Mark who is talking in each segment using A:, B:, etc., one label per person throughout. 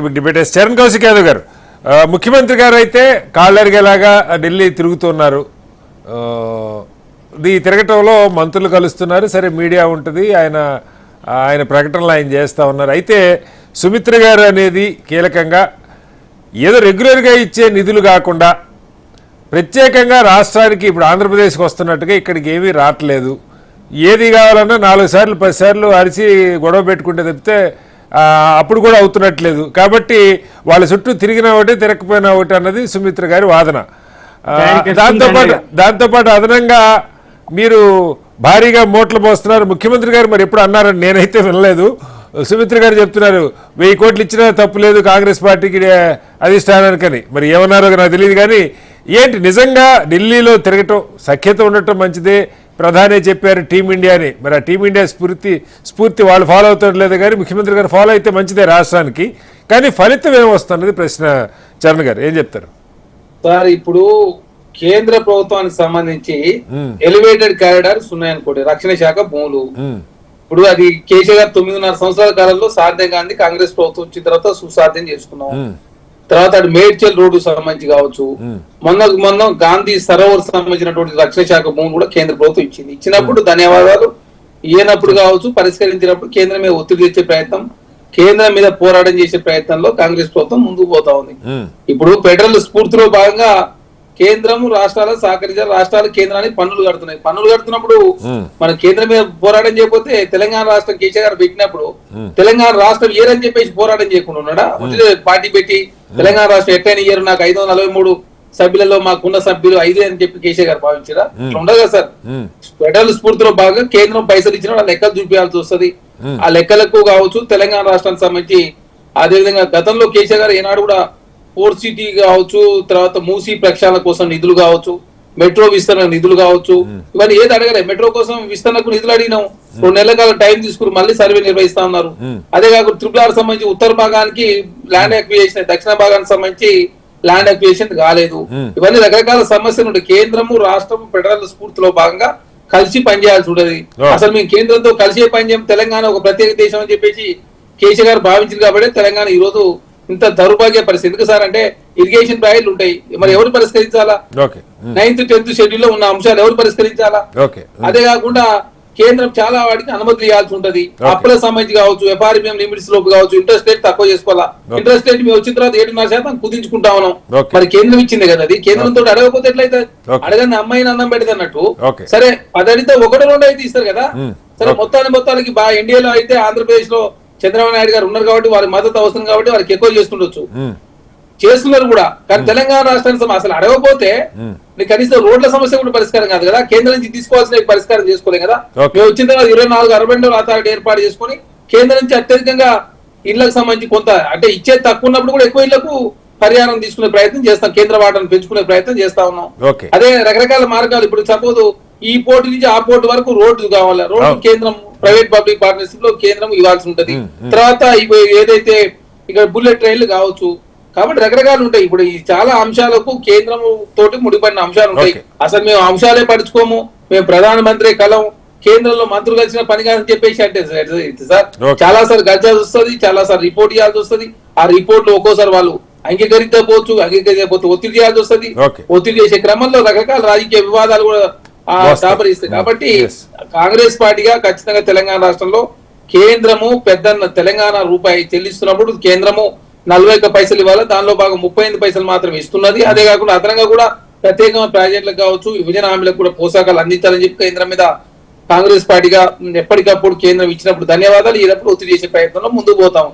A: Debate Charan Kaushik Yadav గారు, ముఖ్యమంత్రి గారు అయితే కాళ్ళెరిగేలాగా ఢిల్లీ తిరుగుతున్నారు. ఈ తిరగటంలో మంత్రులు కలుస్తున్నారు. సరే, మీడియా ఉంటుంది, ఆయన ప్రకటనలు ఆయన చేస్తూ ఉన్నారు. అయితే సుమిత్ర గారు అనేది కీలకంగా ఏదో రెగ్యులర్గా ఇచ్చే నిధులు కాకుండా ప్రత్యేకంగా రాష్ట్రానికి ఇప్పుడు ఆంధ్రప్రదేశ్కి వస్తున్నట్టుగా ఇక్కడికి ఏమీ రావట్లేదు. ఏది కావాలన్నా 4 సార్లు 10 సార్లు అరిచి గొడవ పెట్టుకుంటే తప్పితే అప్పుడు కూడా అవుతున్నట్లేదు. కాబట్టి వాళ్ళ చుట్టూ తిరిగినా ఒకటి తిరగకపోయినా ఒకటి అన్నది సుమిత్ర గారి వాదన. దాంతోపాటు అదనంగా మీరు భారీగా మోట్లు పోస్తున్నారు. ముఖ్యమంత్రి గారు మరి ఎప్పుడు అన్నారని నేనైతే వినలేదు. సుమిత్ర గారు చెప్తున్నారు 1000 కోట్లు ఇచ్చినా తప్పు లేదు కాంగ్రెస్ పార్టీకి అధిష్టానానికని. మరి ఏమన్నారో నాకు తెలియదు. కానీ ఏంటి నిజంగా ఢిల్లీలో తిరగటం, సఖ్యత ఉండటం మంచిదే, ప్రధాని చెప్పారు టీమిండియాని. మరి ఆ టీమిండియా స్ఫూర్తి వాళ్ళు ఫాలో అవుతారు కానీ ముఖ్యమంత్రి గారు ఫాలో అయితే మంచిదే రాష్ట్రానికి. కానీ ఫలితం ఏమొస్తున్నది ప్రశ్న. చరణ్ గారు ఏం చెప్తారు
B: సార్? ఇప్పుడు కేంద్ర ప్రభుత్వానికి సంబంధించి ఎలివేటెడ్ కారిడార్స్ ఉన్నాయనుకోండి, రక్షణ శాఖ భూములు. ఇప్పుడు అది కేసీఆర్ 9.5 సంవత్సరాల కాలంలో సాధ్యం గాంధీ కాంగ్రెస్ ప్రభుత్వం వచ్చిన తర్వాత సుసాధ్యం చేసుకున్నాం. తర్వాత అటు మేడ్చల్ రోడ్డు సంబంధించి కావచ్చు, మొన్న గాంధీ సరోవర్ సంబంధించినటువంటి రక్షణ శాఖ భూములు కూడా కేంద్ర ప్రభుత్వం ఇచ్చింది. ఇచ్చినప్పుడు ధన్యవాదాలు, ఇయ్యనప్పుడు కావచ్చు, పరిష్కరించినప్పుడు కేంద్రం మీద ఒత్తిడి తెచ్చే ప్రయత్నం, కేంద్రం మీద పోరాటం చేసే ప్రయత్నంలో కాంగ్రెస్ ప్రభుత్వం ముందుకు పోతా ఉంది. ఇప్పుడు ఫెడరల్ స్ఫూర్తిలో భాగంగా కేంద్రం రాష్ట్రాలకు సహకరించారు, రాష్ట్రాలు కేంద్రానికి పన్నులు కడుతున్నాయి. పన్నులు కడుతున్నప్పుడు మన కేంద్రం మీద పోరాటం చేయకపోతే తెలంగాణ రాష్ట్రం కేసీఆర్ గారు పెట్టినప్పుడు తెలంగాణ రాష్ట్రం ఏరని చెప్పేసి పోరాటం చేయకుండా ఉన్నాడా? పార్టీ పెట్టి తెలంగాణ రాష్ట్రం ఎట్లయినా ఇయ్యారు, నాకు 543 సభ్యులలో మాకున్న సభ్యులు 5 అని చెప్పి కేసీఆర్ గారు భావించారా? ఉండదు కదా సార్. ఫెడరల్ స్ఫూర్తిలో భాగంగా కేంద్రం పైసలు ఇచ్చిన లెక్కలు చూపించాల్సి వస్తుంది. ఆ లెక్కలకు కావచ్చు తెలంగాణ రాష్ట్రానికి సంబంధించి అదేవిధంగా గతంలో కేసీఆర్ గారు ఏనాడు కూడా పోర్ట్ సిటీ కావచ్చు, తర్వాత మూసీ ప్రక్షాళన కోసం నిధులు కావచ్చు, మెట్రో విస్తరణ నిధులు కావచ్చు, ఇవన్నీ ఏది అడగలే. మెట్రో కోసం విస్తరణకు నిధులు అడిగినాం, 2 నెలల కాలం టైం తీసుకుని మళ్ళీ సర్వే నిర్వహిస్తా ఉన్నారు. అదే కాకుండా RRR సంబంధించి ఉత్తర భాగానికి ల్యాండ్ అక్విజిషన్, దక్షిణ భాగానికి సంబంధించి ల్యాండ్ అక్విజిషన్ కాలేదు. ఇవన్నీ రకరకాల సమస్యలు ఉంటాయి. కేంద్రము రాష్ట్రము ఫెడరల్ స్ఫూర్తిలో భాగంగా కలిసి పనిచేయాల్సి ఉండదు. అసలు మేము కేంద్రంతో కలిసే పనిచేయం, తెలంగాణ ఒక ప్రత్యేక దేశం అని చెప్పేసి కేసీఆర్ గారు భావించారు. కాబట్టి తెలంగాణ ఈ రోజు ఇంత దౌర్భాగ్య పరిస్థితి. ఎందుకు సార్ అంటే ఇరిగేషన్ ప్రాజెక్టులు ఉంటాయి, మరి ఎవరు పరిష్కరించాలా? 9th 10th షెడ్యూల్ లో ఉన్న అంశాలు ఎవరు పరిష్కరించాలా? అదే కాకుండా కేంద్రం చాలా వాటికి అనుమతులు ఇవ్వాల్సి ఉంటది. అప్పులకు సంబంధించి కావచ్చు, FRBM లిమిట్స్ లోపు కావచ్చు, ఇంట్రెస్ట్ రేట్ తక్కువ చేసుకోవాలా. ఇంట్రెస్ట్ రేట్ మేము వచ్చిన తర్వాత 7.5% కుదించుకుంటా ఉన్నాం. మరి కేంద్రం ఇచ్చింది కదా, అది కేంద్రంతో అడగకపోతే ఎట్లయితే? అడగని అమ్మాయిని అన్నం పెడతా అన్నట్టు. సరే, 10 అడిగితే 1-2 అయితే ఇస్తారు కదా. సరే, మొత్తానికి బాగా ఇండియాలో అయితే ఆంధ్రప్రదేశ్ లో చంద్రబాబు నాయుడు గారు ఉన్నారు కాబట్టి వారి మద్దతు అవసరం కాబట్టి వారికి ఎక్కువ చేస్తుండొచ్చు, చేస్తున్నారు కూడా. కానీ తెలంగాణ రాష్ట్రానికి అసలు అడగకపోతే నీకు కనీసం రోడ్ల సమస్య కూడా పరిష్కారం కాదు కదా. కేంద్రం నుంచి తీసుకోవాల్సిన పరిష్కారం చేసుకోలేదు కదా. మేము వచ్చిన తర్వాత 24 అర్బన్ అథారిటీ ఏర్పాటు చేసుకుని కేంద్రం నుంచి అత్యధికంగా ఇళ్లకు సంబంధించి కొంత అంటే ఇచ్చేది తక్కువ ఉన్నప్పుడు కూడా ఎక్కువ ఇళ్లకు పరిహారం తీసుకునే ప్రయత్నం చేస్తాం, కేంద్ర వాటాను పెంచుకునే ప్రయత్నం చేస్తా ఉన్నాం. అదే రకరకాల మార్గాలు. ఇప్పుడు సపోజ్ ఈ పోర్టు నుంచి ఆ పోర్టు వరకు రోడ్డు కావాలి, రోడ్డు కేంద్రం ప్రైవేట్ పబ్లిక్ పార్ట్నర్షిప్ లో కేంద్రం ఇవ్వాల్సి ఉంటది. తర్వాత ఏదైతే ఇక్కడ బుల్లెట్ ట్రైన్లు కావచ్చు. కాబట్టి రకరకాలు ఉంటాయి. ఇప్పుడు ఈ చాలా అంశాలకు కేంద్రం తోటి ముడిపడిన అంశాలు ఉంటాయి. అసలు మేము అంశాలే పడుచుకోము, మేము ప్రధానమంత్రి కలం, కేంద్రంలో మంత్రులు కలిసిన పని కాదని చెప్పేసి అంటే సార్ చాలా సార్లు గర్జాల్సి వస్తుంది, చాలా సార్లు రిపోర్ట్ చేయాల్సి వస్తుంది. ఆ రిపోర్ట్లు ఒక్కోసారి వాళ్ళు అంగీకరించకపోవచ్చు, అంగీకరించకపోతే ఒత్తిడి చేయాల్సి వస్తుంది. ఒత్తిడి చేసే క్రమంలో రకరకాల రాజకీయ వివాదాలు కూడా దాపరిస్తాయి. కాబట్టి కాంగ్రెస్ పార్టీగా ఖచ్చితంగా తెలంగాణ రాష్ట్రంలో కేంద్రము పెద్దన్న తెలంగాణ రూపాయి చెల్లిస్తున్నప్పుడు కేంద్రము 40 పైసలు ఇవ్వాలి, దానిలో భాగం 38 పైసలు మాత్రమే ఇస్తున్నది. అదే కాకుండా అదనంగా కూడా ప్రత్యేకమైన ప్రాజెక్టులకు కావచ్చు, విభజన హామీలకు కూడా పోషకాలు అందించాలని చెప్పి కేంద్రం మీద కాంగ్రెస్ పార్టీగా ఎప్పటికప్పుడు కేంద్రం ఇచ్చినప్పుడు ధన్యవాదాలు, ఇచ్చినప్పుడు ఒత్తిడి చేసే ప్రయత్నంలో ముందుకు పోతాం.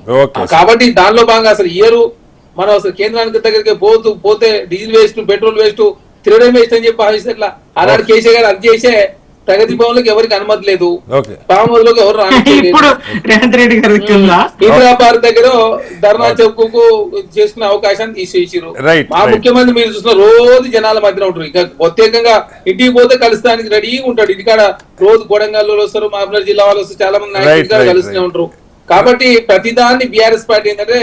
B: కాబట్టి దానిలో భాగంగా అసలు ఇయరు మనం అసలు కేంద్రానికి దగ్గరికి పోతే డీజిల్ వేస్ట్, పెట్రోల్ వేస్ట్, తిరగడం వేస్ట్ అని చెప్పి భావిస్తే ఎట్లా? ఆనాడు కేసీఆర్ గారు అది చేసే ప్రగతి భవన్లోకి ఎవరికి అనుమతి లేదు, పామోదులోకి ఎవరు ఇందిరా పార్క్ దగ్గర ధర్నా చౌక్ చేసుకునే అవకాశాన్ని తీసేసారు. మా ముఖ్యమంత్రి మీరు చూసిన రోజు జనాల మధ్యన ఉంటారు. ఇక ప్రత్యేకంగా ఇంటికి పోతే కలుస్తానికి రెడీగా ఉంటాడు. ఇంటికాడ రోజు కొడంగల్లో వస్తారు, మహబూబ్నగర్ జిల్లా వాళ్ళు వస్తారు, చాలా మంది నాయకులు కలుస్తూనే ఉంటారు. కాబట్టి ప్రతిదాన్ని బీఆర్ఎస్ పార్టీ ఏంటంటే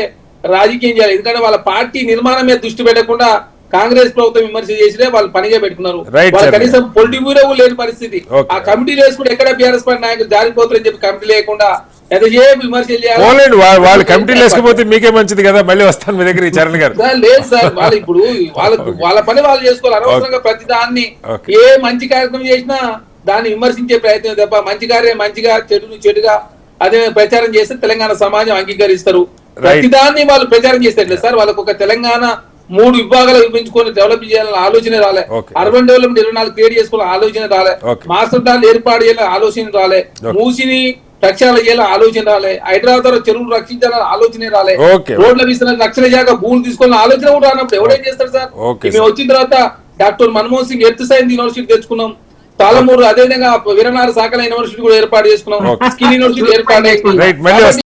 B: రాజకీయం చేయాలి. ఎందుకంటే వాళ్ళ పార్టీ నిర్మాణం మీద దృష్టి పెట్టకుండా కాంగ్రెస్ ప్రభుత్వం విమర్శ చేసినే వాళ్ళు పనిగా పెట్టుకున్నారు. వాళ్ళు కనీసం పొలిటి బ్యూరో లేని పరిస్థితి. ఆ కమిటీ వేసుకుంటే ఎక్కడ బీఆర్ఎస్ పార్టీ నాయకులు జారిపోతారని చెప్పి కమిటీ లేకుండా ఎంతసేపు విమర్శలు చేయాలి?
A: పోలేండి వాళ్ళ కమిటీలు వేసుకపోతే మీకే మంచిది కదా. మళ్ళీ వస్తాను మీ దగ్గర ఈ చరణ్ గారు.
B: సార్ లేదు సార్, వాళ్ళు ఇప్పుడు వాళ్ళ పని వాళ్ళు చేసుకోవాలి. అనవసరంగా ప్రతి దాన్ని ఏ మంచి కార్యక్రమం చేసినా దాన్ని విమర్శించే ప్రయత్నం తప్ప మంచి కార్యం మంచిగా, చెడును చెడుగా అదే ప్రచారం చేస్తే తెలంగాణ సమాజం అంగీకరిస్తారు. ప్రతిదాన్ని వాళ్ళు ప్రచారం చేస్తారు సార్. వాళ్ళకు ఒక తెలంగాణ 3 విభాగాలు విభజించుకొని డెవలప్ చేయాలని ఆలోచన రాలే. అర్బన్ డెవలప్మెంట్ 24 క్రియేట్ చేసుకోవాలని ఆలోచన రాలే. మాస్టర్ ప్లాన్ ఏర్పాటు చేయాలని ఆలోచన రాలే. మూసిని రక్షణ చేయాలని ఆలోచన రాలే. హైదరాబాద్ చెరువులు రక్షించాలని ఆలోచన రాలే. రోడ్ల విస్తరణ రక్షణ శాఖ భూములు తీసుకోవాలని ఆలోచన కూడా రానప్పుడు ఎవడేం చేస్తారు సార్? మేము వచ్చిన తర్వాత doctor Manmohan Singh earth science university తెచ్చుకున్నాం. పాలమూరు అదేవిధంగా వీరనార సాకల యూనివర్సిటీ కూడా ఏర్పాటు చేసుకున్నాం. స్కిల్ యూనివర్సిటీ ఏర్పాటు